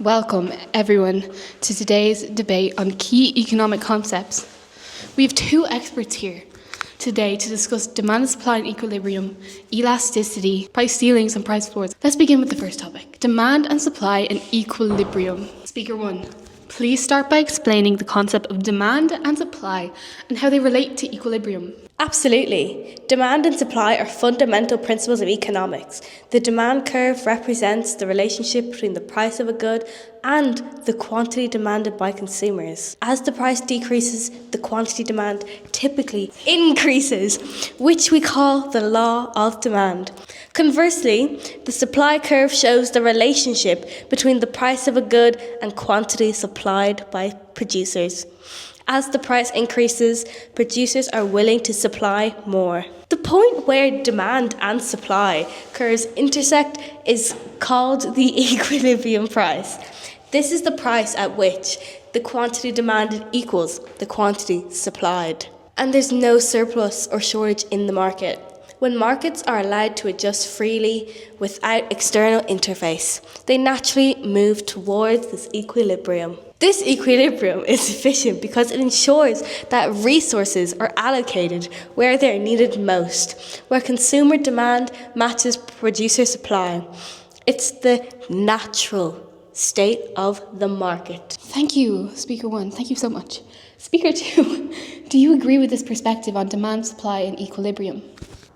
Welcome, everyone, to today's debate on key economic concepts. We have two experts here today to discuss demand and supply and equilibrium, elasticity, price ceilings and price floors. Let's begin with the first topic, demand and supply and equilibrium. Speaker 1, please start by explaining the concept of demand and supply and how they relate to equilibrium. Absolutely. Demand and supply are fundamental principles of economics. The demand curve represents the relationship between the price of a good and the quantity demanded by consumers. As the price decreases, the quantity demand typically increases, which we call the law of demand. Conversely, the supply curve shows the relationship between the price of a good and quantity supplied by producers. As the price increases, producers are willing to supply more. The point where demand and supply curves intersect is called the equilibrium price. This is the price at which the quantity demanded equals the quantity supplied. And there's no surplus or shortage in the market. When markets are allowed to adjust freely without external interface, they naturally move towards this equilibrium. This equilibrium is efficient because it ensures that resources are allocated where they are needed most, where consumer demand matches producer supply. It's the natural state of the market. Thank you, Speaker 1. Thank you so much. Speaker 2, do you agree with this perspective on demand, supply and equilibrium?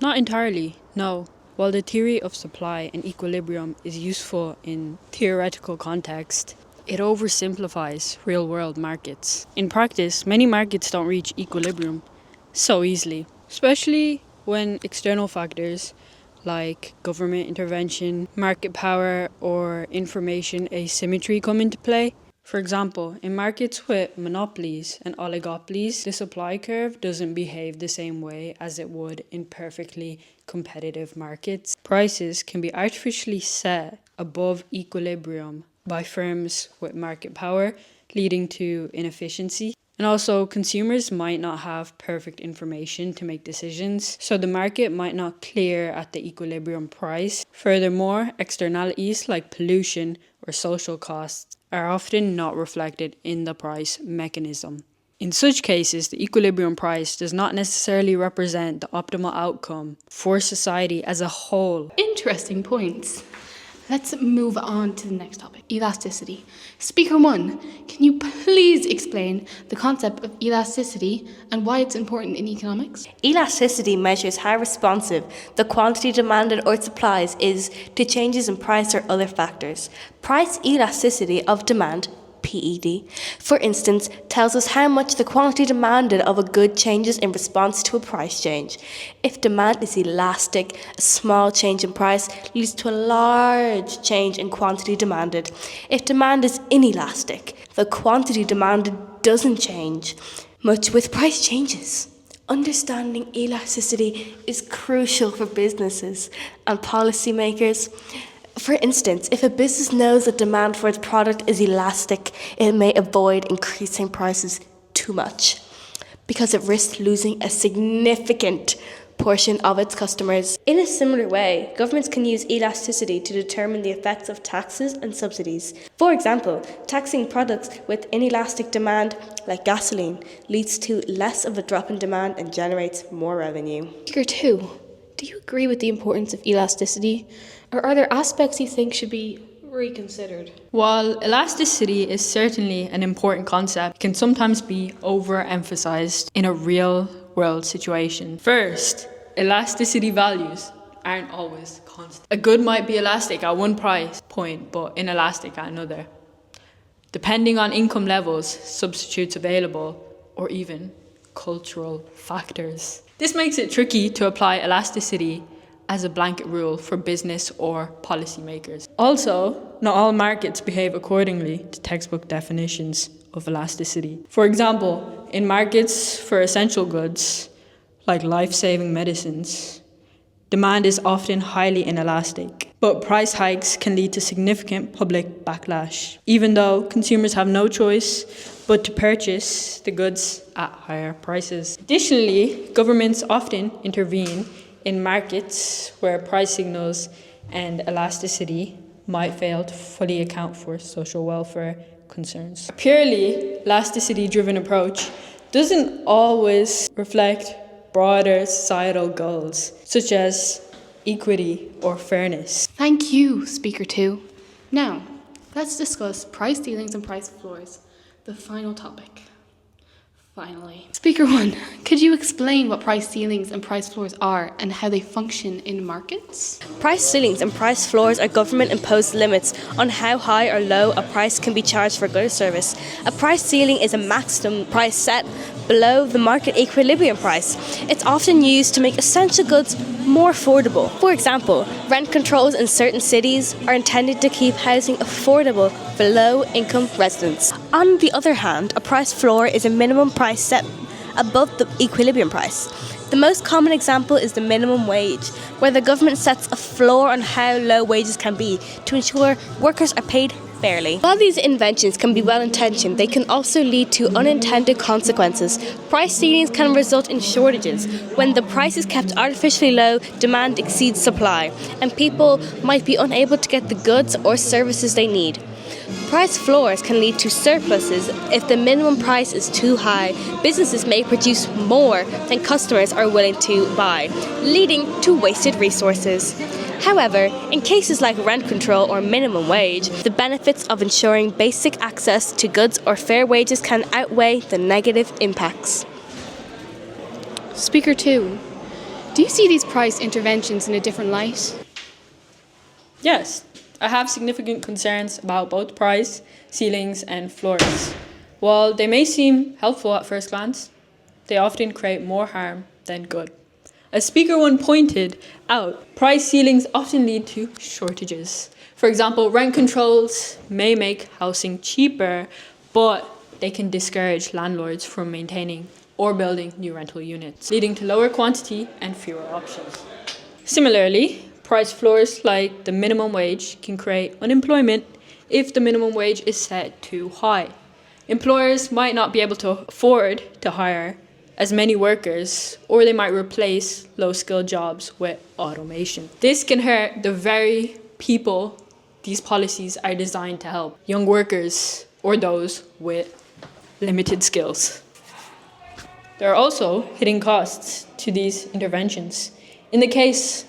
Not entirely, no. While the theory of supply and equilibrium is useful in theoretical context, it oversimplifies real-world markets. In practice, many markets don't reach equilibrium so easily, especially when external factors like government intervention, market power, or information asymmetry come into play. For example, in markets with monopolies and oligopolies, the supply curve doesn't behave the same way as it would in perfectly competitive markets. Prices can be artificially set above equilibrium by firms with market power, leading to inefficiency. And also, consumers might not have perfect information to make decisions, so the market might not clear at the equilibrium price. Furthermore, externalities like pollution or social costs are often not reflected in the price mechanism. In such cases, the equilibrium price does not necessarily represent the optimal outcome for society as a whole. Interesting points. Let's move on to the next topic, elasticity. Speaker 1, can you please explain the concept of elasticity and why it's important in economics? Elasticity measures how responsive the quantity demanded or supplies is to changes in price or other factors. Price elasticity of demand, PED, for instance, tells us how much the quantity demanded of a good changes in response to a price change. If demand is elastic, a small change in price leads to a large change in quantity demanded. If demand is inelastic, the quantity demanded doesn't change much with price changes. Understanding elasticity is crucial for businesses and policymakers. For instance, if a business knows that demand for its product is elastic, it may avoid increasing prices too much because it risks losing a significant portion of its customers. In a similar way, governments can use elasticity to determine the effects of taxes and subsidies. For example, taxing products with inelastic demand, like gasoline, leads to less of a drop in demand and generates more revenue. Speaker 2, do you agree with the importance of elasticity? Or are there aspects you think should be reconsidered? While elasticity is certainly an important concept, it can sometimes be overemphasized in a real-world situation. First, elasticity values aren't always constant. A good might be elastic at one price point, but inelastic at another, depending on income levels, substitutes available, or even cultural factors. This makes it tricky to apply elasticity as a blanket rule for business or policymakers. Also, not all markets behave accordingly to textbook definitions of elasticity. For example, in markets for essential goods, like life-saving medicines, demand is often highly inelastic, but price hikes can lead to significant public backlash, even though consumers have no choice but to purchase the goods at higher prices. Additionally, governments often intervene in markets where price signals and elasticity might fail to fully account for social welfare concerns. A purely elasticity-driven approach doesn't always reflect broader societal goals, such as equity or fairness. Thank you, Speaker 2. Now, let's discuss price ceilings and price floors, the final topic. Finally. Speaker 1, could you explain what price ceilings and price floors are and how they function in markets? Price ceilings and price floors are government-imposed limits on how high or low a price can be charged for a good or service. A price ceiling is a maximum price set below the market equilibrium price. It's often used to make essential goods more affordable. For example, rent controls in certain cities are intended to keep housing affordable for low-income residents. On the other hand, a price floor is a minimum price set above the equilibrium price. The most common example is the minimum wage, where the government sets a floor on how low wages can be to ensure workers are paid fairly. While these inventions can be well-intentioned, they can also lead to unintended consequences. Price ceilings can result in shortages. When the price is kept artificially low, demand exceeds supply, and people might be unable to get the goods or services they need. Price floors can lead to surpluses. If the minimum price is too high, businesses may produce more than customers are willing to buy, leading to wasted resources. However, in cases like rent control or minimum wage, the benefits of ensuring basic access to goods or fair wages can outweigh the negative impacts. Speaker 2, do you see these price interventions in a different light? Yes, I have significant concerns about both price ceilings and floors. While they may seem helpful at first glance, they often create more harm than good. As Speaker 1 pointed out, price ceilings often lead to shortages. For example, rent controls may make housing cheaper, but they can discourage landlords from maintaining or building new rental units, leading to lower quantity and fewer options. Similarly, price floors like the minimum wage can create unemployment if the minimum wage is set too high. Employers might not be able to afford to hire as many workers, or they might replace low-skilled jobs with automation. This can hurt the very people these policies are designed to help, young workers or those with limited skills. There are also hidden costs to these interventions. In the case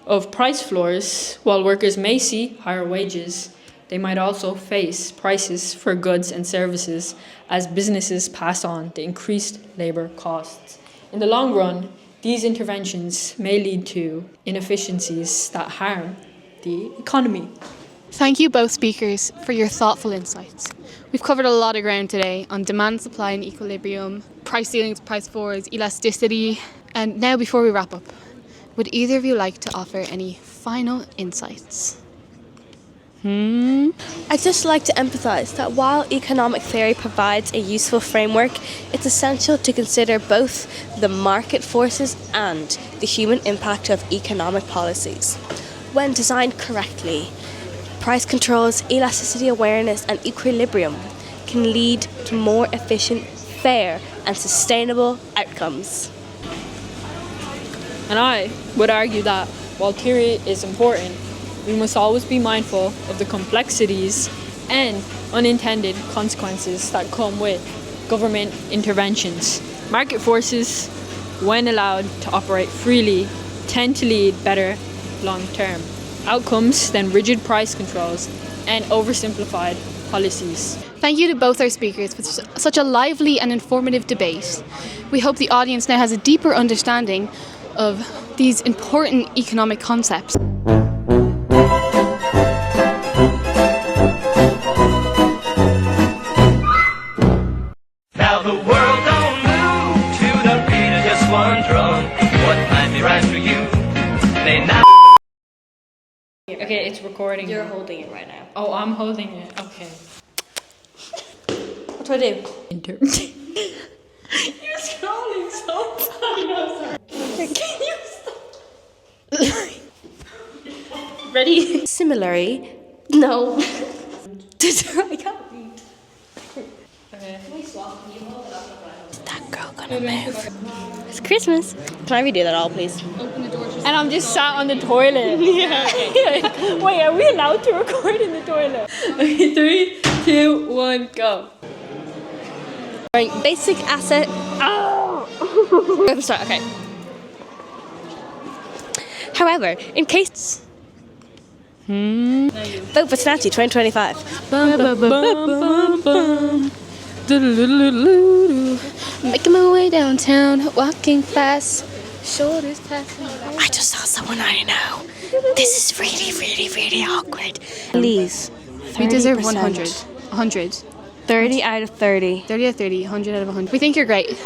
of price floors, while workers may see higher wages, they might also face prices for goods and services as businesses pass on the increased labor costs. In the long run, these interventions may lead to inefficiencies that harm the economy. Thank you both speakers for your thoughtful insights. We've covered a lot of ground today on demand, supply and equilibrium, price ceilings, price floors, elasticity. And now before we wrap up, would either of you like to offer any final insights? I'd just like to emphasise that while economic theory provides a useful framework, it's essential to consider both the market forces and the human impact of economic policies. When designed correctly, price controls, elasticity awareness and equilibrium can lead to more efficient, fair and sustainable outcomes. And I would argue that while theory is important, we must always be mindful of the complexities and unintended consequences that come with government interventions. Market forces, when allowed to operate freely, tend to lead better long-term outcomes than rigid price controls and oversimplified policies. Thank you to both our speakers for such a lively and informative debate. We hope the audience now has a deeper understanding of these important economic concepts. Now the world don't move to the beat of just one drum. What might be right for you may not. Okay, it's recording. You're holding it right now. Oh, I'm holding it. Okay. What do I do? You're scrolling so funny. I'm sorry. Can you stop? Ready? Similarly, no. I can't read. Okay. That girl gonna move. It's Christmas. Can I redo that all, please? Open the door to and I'm just sat on the toilet. Yeah. Wait, are we allowed to record in the toilet? Okay, 3, 2, 1, go. Right, basic asset. Oh! We have to start, okay. However, in case. Vote for Snatchy 2025. Making my way downtown, walking fast, shoulders passing. I just saw someone I know. This is really, really, really awkward. Please. We deserve 30%. 100. 100. 30 out of 30. 30 out of 30, 100 out of 100. We think you're great.